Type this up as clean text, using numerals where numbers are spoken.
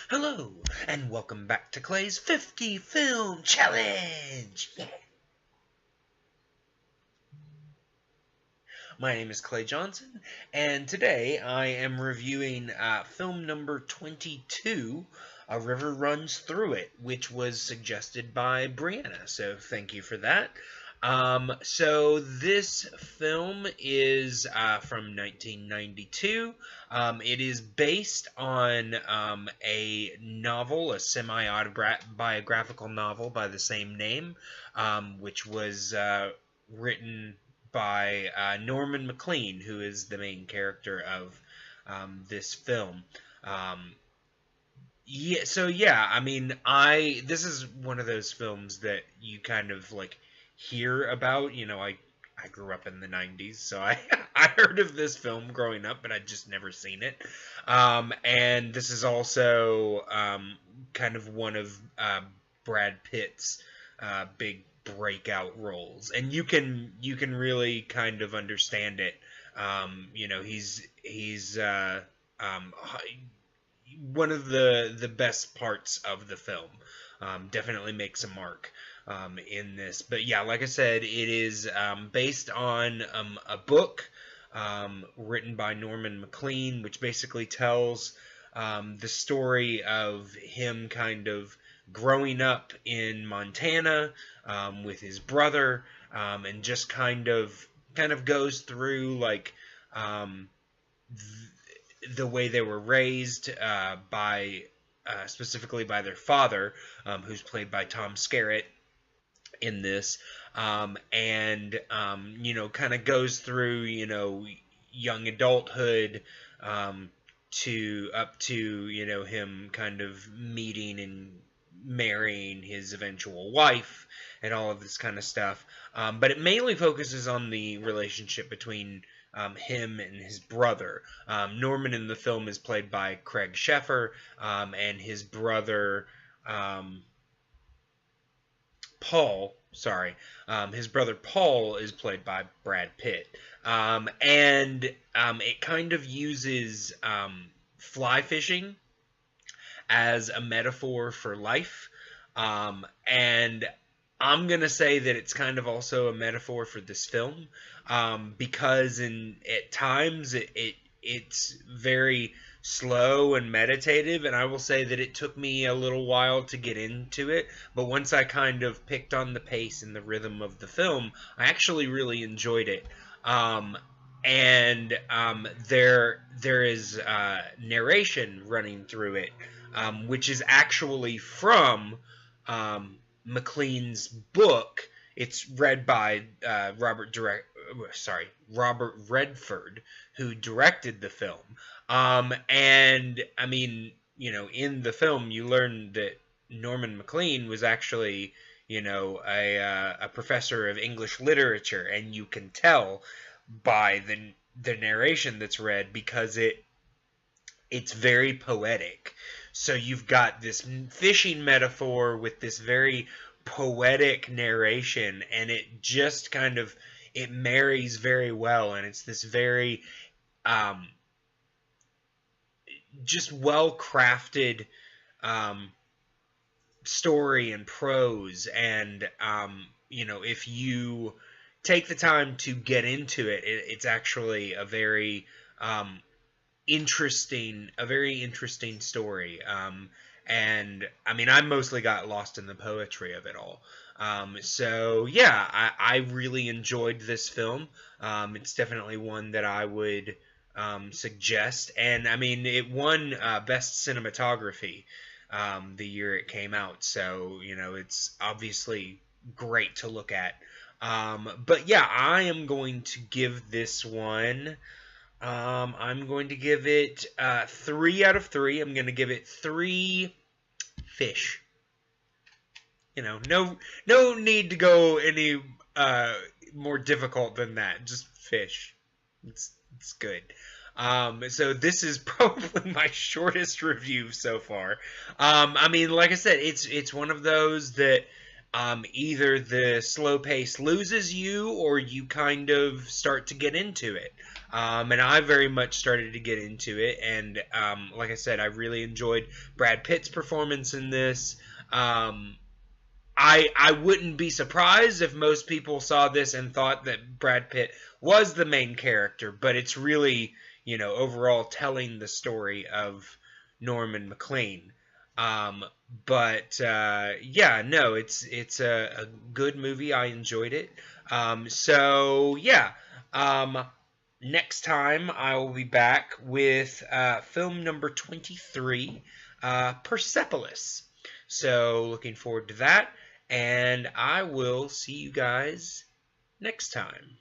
Hello, and welcome back to Clay's 50 Film Challenge! Yeah. My name is Clay Johnson, and today I am reviewing film number 22, A River Runs Through It, which was suggested by Brianna, so thank you for that. So this film is from 1992. It is based on a novel, a semi-autobiographical novel by the same name, which was written by Norman Maclean, who is the main character of this film. I mean, this is one of those films that you kind of like hear about. I grew up in the 90s, so I I heard of this film growing up, but I'd just never seen it. And this is also kind of one of Brad Pitt's big breakout roles, and you can really kind of understand it. He's one of the best parts of the film. Definitely makes a mark in this. But yeah, like I said, it is based on a book written by Norman Maclean, which basically tells the story of him kind of growing up in Montana with his brother, and just kind of goes through like the way they were raised by specifically by their father, who's played by Tom Skerritt in this, and kind of goes through young adulthood, to up to him kind of meeting and marrying his eventual wife and all of this kind of stuff. But it mainly focuses on the relationship between him and his brother. Norman in the film is played by Craig Sheffer, and his brother Paul, his brother Paul is played by Brad Pitt. And it kind of uses fly fishing as a metaphor for life. And I'm going to say that it's kind of also a metaphor for this film, because at times it's very slow and meditative, and I will say that it took me a little while to get into it, but once I kind of picked on the pace and the rhythm of the film, I actually really enjoyed it. And there is narration running through it, which is actually from Maclean's book. It's read by Robert Redford, who directed the film. And I mean, in the film, you learn that Norman Maclean was actually, a professor of English literature, and you can tell by the narration that's read, because it's very poetic. So you've got this fishing metaphor with this very poetic narration, and it just kind of it marries very well, and it's this very just well crafted story and prose. And if you take the time to get into it, it's actually a very interesting story. And I mean, I mostly got lost in the poetry of it all. So yeah, I really enjoyed this film. It's definitely one that I would suggest. And I mean, it won Best Cinematography the year it came out. So, it's obviously great to look at. But yeah, I am going to give this one, I'm going to give it 3 out of 3. I'm going to give it 3 fish. No need to go any more difficult than that. Just fish. It's good. So this is probably my shortest review so far. I mean, like I said, it's one of those that either the slow pace loses you, or you kind of start to get into it. And I very much started to get into it. And like I said, I really enjoyed Brad Pitt's performance in this. I wouldn't be surprised if most people saw this and thought that Brad Pitt was the main character, but it's really, overall telling the story of Norman McLean. Um, but yeah, no, it's a good movie. I enjoyed it. So yeah, um, next time I will be back with film number 23, Persepolis. So looking forward to that, and I will see you guys next time.